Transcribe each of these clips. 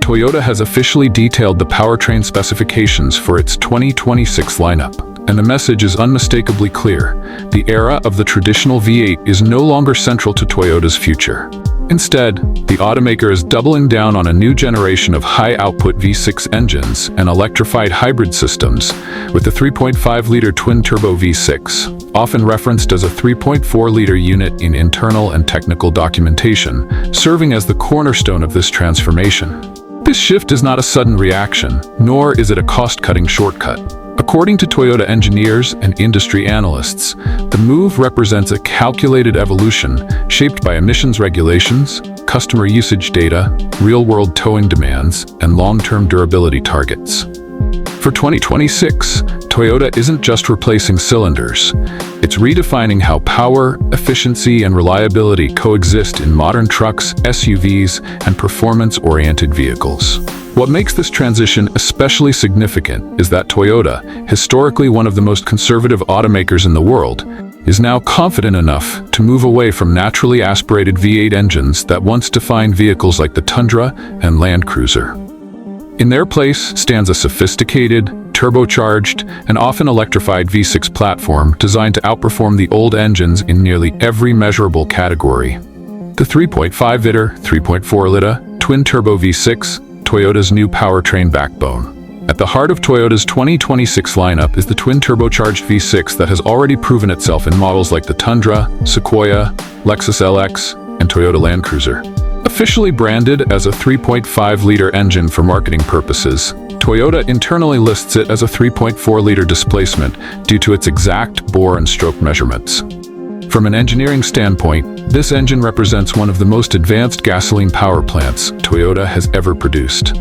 Toyota has officially detailed the powertrain specifications for its 2026 lineup, and the message is unmistakably clear. The era of the traditional V8 is no longer central to Toyota's future. Instead, the automaker is doubling down on a new generation of high-output V6 engines and electrified hybrid systems, with the 3.5-liter twin-turbo V6, often referenced as a 3.4-liter unit in internal and technical documentation, serving as the cornerstone of this transformation. This shift is not a sudden reaction, nor is it a cost-cutting shortcut. According to Toyota engineers and industry analysts, the move represents a calculated evolution shaped by emissions regulations, customer usage data, real-world towing demands, and long-term durability targets. For 2026, Toyota isn't just replacing cylinders. It's redefining how power, efficiency, and reliability coexist in modern trucks, SUVs, and performance-oriented vehicles. What makes this transition especially significant is that Toyota, historically one of the most conservative automakers in the world, is now confident enough to move away from naturally aspirated V8 engines that once defined vehicles like the Tundra and Land Cruiser. In their place stands a sophisticated, turbocharged, and often electrified V6 platform designed to outperform the old engines in nearly every measurable category. The 3.5-liter, 3.4-liter, twin-turbo V6, Toyota's new powertrain backbone. At the heart of Toyota's 2026 lineup is the twin-turbocharged V6 that has already proven itself in models like the Tundra, Sequoia, Lexus LX, and Toyota Land Cruiser. Officially branded as a 3.5-liter engine for marketing purposes, Toyota internally lists it as a 3.4-liter displacement due to its exact bore and stroke measurements. From an engineering standpoint, this engine represents one of the most advanced gasoline power plants Toyota has ever produced.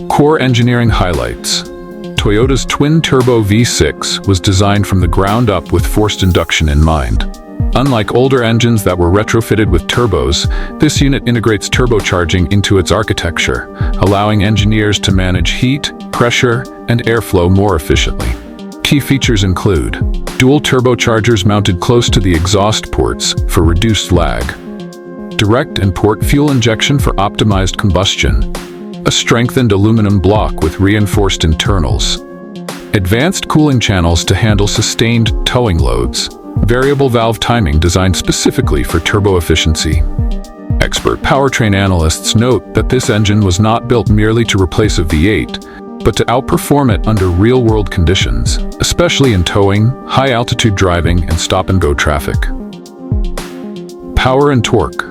Core engineering highlights. Toyota's twin-turbo V6 was designed from the ground up with forced induction in mind. Unlike older engines that were retrofitted with turbos, this unit integrates turbocharging into its architecture, allowing engineers to manage heat, pressure, and airflow more efficiently. Key features include dual turbochargers mounted close to the exhaust ports for reduced lag, direct and port fuel injection for optimized combustion, a strengthened aluminum block with reinforced internals, advanced cooling channels to handle sustained towing loads, variable valve timing designed specifically for turbo efficiency. Expert powertrain analysts note that this engine was not built merely to replace a V8, but to outperform it under real-world conditions, especially in towing, high-altitude driving, and stop-and-go traffic. Power and torque.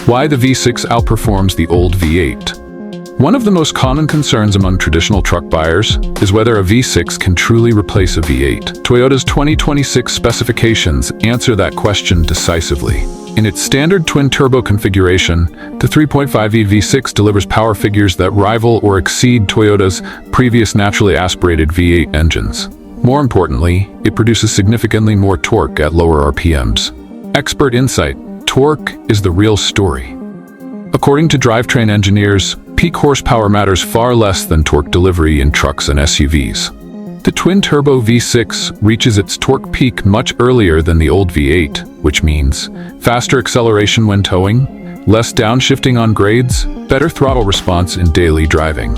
Why the V6 outperforms the old V8. One of the most common concerns among traditional truck buyers is whether a V6 can truly replace a V8. Toyota's 2026 specifications answer that question decisively. In its standard twin-turbo configuration, the 3.5E V6 delivers power figures that rival or exceed Toyota's previous naturally aspirated V8 engines. More importantly, it produces significantly more torque at lower RPMs. Expert insight: torque is the real story. According to drivetrain engineers, peak horsepower matters far less than torque delivery in trucks and SUVs. The twin-turbo V6 reaches its torque peak much earlier than the old V8, which means faster acceleration when towing, less downshifting on grades, better throttle response in daily driving,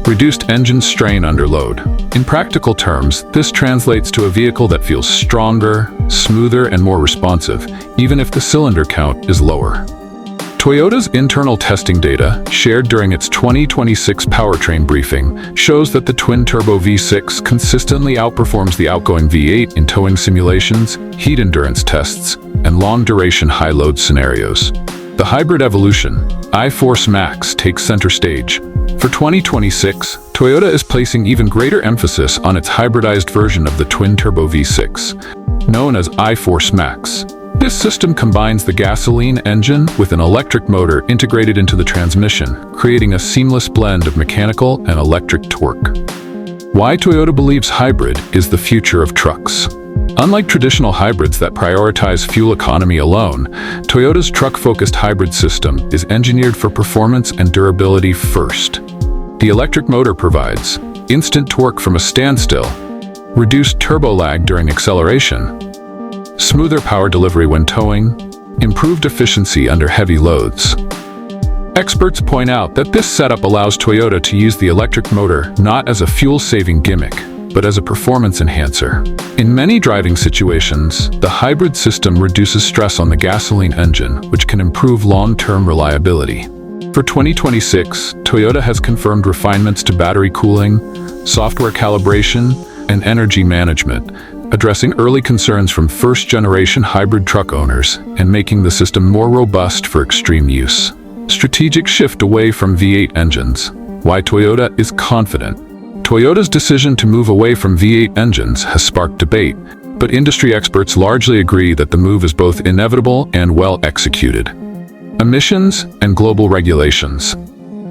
reduced engine strain under load. In practical terms, this translates to a vehicle that feels stronger, smoother, and more responsive, even if the cylinder count is lower. Toyota's internal testing data, shared during its 2026 powertrain briefing, shows that the twin-turbo V6 consistently outperforms the outgoing V8 in towing simulations, heat endurance tests, and long-duration high-load scenarios. The hybrid evolution, I-Force Max, takes center stage. For 2026, Toyota is placing even greater emphasis on its hybridized version of the twin-turbo V6, known as I-Force Max. This system combines the gasoline engine with an electric motor integrated into the transmission, creating a seamless blend of mechanical and electric torque. Why Toyota believes hybrid is the future of trucks. Unlike traditional hybrids that prioritize fuel economy alone, Toyota's truck-focused hybrid system is engineered for performance and durability first. The electric motor provides instant torque from a standstill, reduced turbo lag during acceleration, smoother power delivery when towing, improved efficiency under heavy loads. Experts point out that this setup allows Toyota to use the electric motor not as a fuel-saving gimmick, but as a performance enhancer. In many driving situations, the hybrid system reduces stress on the gasoline engine, which can improve long-term reliability. For 2026, Toyota has confirmed refinements to battery cooling, software calibration, and energy management, addressing early concerns from first-generation hybrid truck owners and making the system more robust for extreme use. Strategic shift away from V8 engines. Why Toyota is confident. Toyota's decision to move away from V8 engines has sparked debate, but industry experts largely agree that the move is both inevitable and well executed. Emissions and global regulations.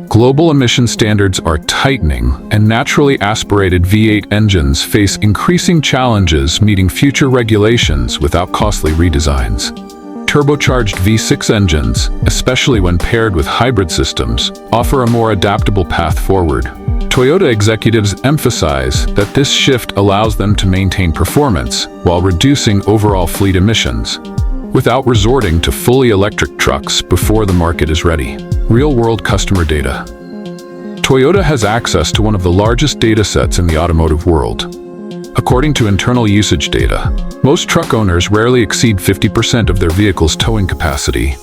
Global emission standards are tightening, and naturally aspirated V8 engines face increasing challenges meeting future regulations without costly redesigns. Turbocharged V6 engines, especially when paired with hybrid systems, offer a more adaptable path forward. Toyota executives emphasize that this shift allows them to maintain performance while reducing overall fleet emissions, without resorting to fully electric trucks before the market is ready. Real-world customer data. Toyota has access to one of the largest data sets in the automotive world. According to internal usage data, most truck owners rarely exceed 50% of their vehicle's towing capacity.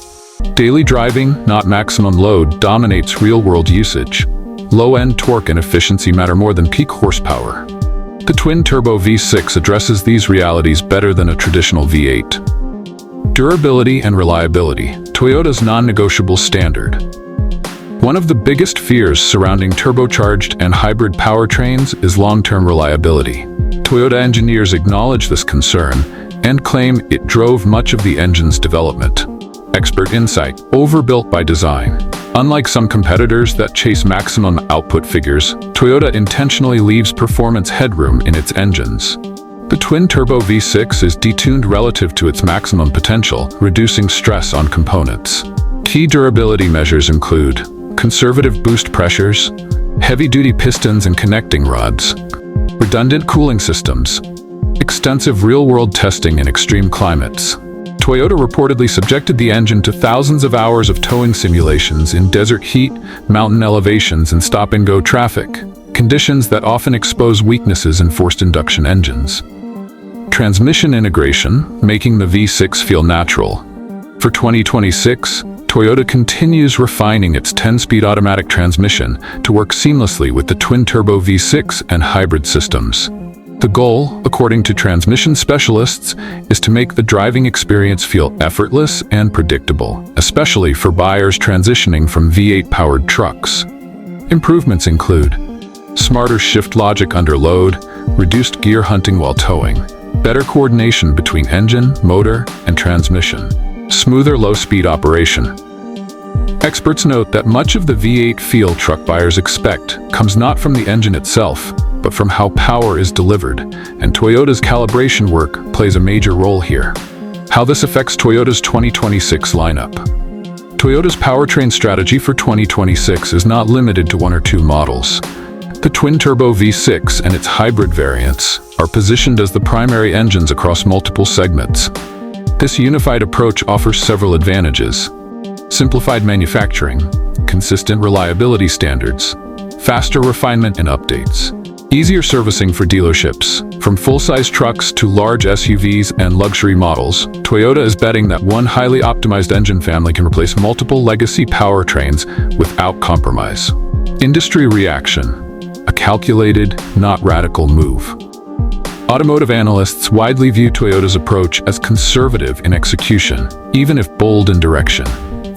Daily driving, not maximum load, dominates real-world usage. Low-end torque and efficiency matter more than peak horsepower. The twin-turbo V6 addresses these realities better than a traditional V8. Durability and reliability, Toyota's non-negotiable standard. One of the biggest fears surrounding turbocharged and hybrid powertrains is long-term reliability. Toyota engineers acknowledge this concern and claim it drove much of the engine's development. Expert insight, overbuilt by design. Unlike some competitors that chase maximum output figures, Toyota intentionally leaves performance headroom in its engines. The twin-turbo V6 is detuned relative to its maximum potential, reducing stress on components. Key durability measures include conservative boost pressures, heavy-duty pistons and connecting rods, redundant cooling systems, extensive real-world testing in extreme climates. Toyota reportedly subjected the engine to thousands of hours of towing simulations in desert heat, mountain elevations, and stop-and-go traffic, conditions that often expose weaknesses in forced induction engines. Transmission integration, making the V6 feel natural. For 2026, Toyota continues refining its 10-speed automatic transmission to work seamlessly with the twin-turbo V6 and hybrid systems. The goal, according to transmission specialists, is to make the driving experience feel effortless and predictable, especially for buyers transitioning from V8-powered trucks. Improvements include smarter shift logic under load, reduced gear hunting while towing, better coordination between engine, motor, and transmission, smoother low-speed operation. Experts note that much of the V8 feel truck buyers expect comes not from the engine itself, but from how power is delivered, and Toyota's calibration work plays a major role here. How this affects Toyota's 2026 lineup. Toyota's powertrain strategy for 2026 is not limited to one or two models. The twin-turbo V6 and its hybrid variants are positioned as the primary engines across multiple segments. This unified approach offers several advantages: simplified manufacturing, consistent reliability standards, faster refinement and updates, easier servicing for dealerships. From full-size trucks to large SUVs and luxury models, Toyota is betting that one highly optimized engine family can replace multiple legacy powertrains without compromise. Industry reaction: a calculated, not radical move. Automotive analysts widely view Toyota's approach as conservative in execution, even if bold in direction.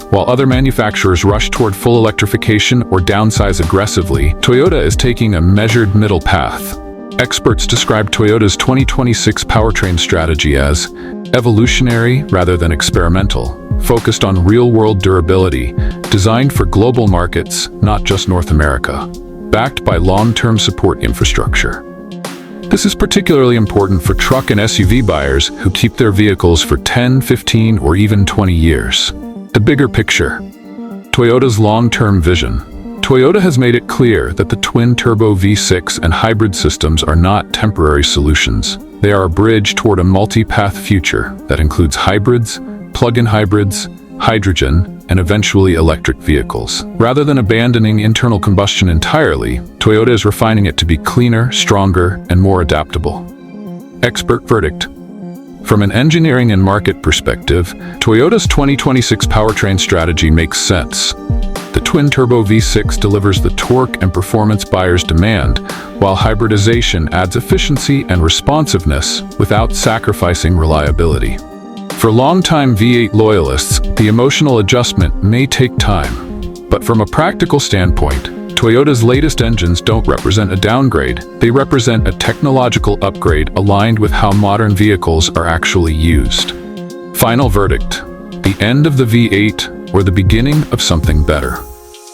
While other manufacturers rush toward full electrification or downsize aggressively, Toyota is taking a measured middle path. Experts describe Toyota's 2026 powertrain strategy as evolutionary rather than experimental, focused on real-world durability, designed for global markets, not just North America, backed by long-term support infrastructure. This is particularly important for truck and SUV buyers who keep their vehicles for 10, 15, or even 20 years. The bigger picture. Toyota's long-term vision. Toyota has made it clear that the twin-turbo V6 and hybrid systems are not temporary solutions. They are a bridge toward a multi-path future that includes hybrids, plug-in hybrids, hydrogen, and eventually electric vehicles. Rather than abandoning internal combustion entirely, Toyota is refining it to be cleaner, stronger, and more adaptable. Expert verdict. From an engineering and market perspective, Toyota's 2026 powertrain strategy makes sense. The twin-turbo V6 delivers the torque and performance buyers demand, while hybridization adds efficiency and responsiveness without sacrificing reliability. For longtime V8 loyalists, the emotional adjustment may take time. But from a practical standpoint, Toyota's latest engines don't represent a downgrade. They represent a technological upgrade aligned with how modern vehicles are actually used. Final verdict: the end of the V8 or the beginning of something better?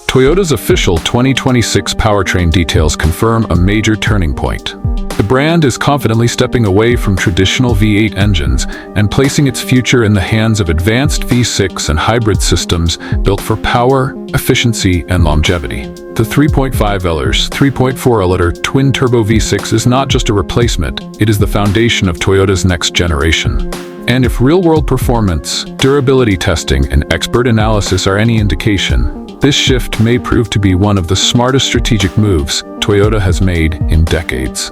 Toyota's official 2026 powertrain details confirm a major turning point. The brand is confidently stepping away from traditional V8 engines and placing its future in the hands of advanced V6 and hybrid systems built for power, efficiency, and longevity. The 3.5L's 3.4-liter twin-turbo V6 is not just a replacement, it is the foundation of Toyota's next generation. And if real-world performance, durability testing, and expert analysis are any indication, this shift may prove to be one of the smartest strategic moves Toyota has made in decades.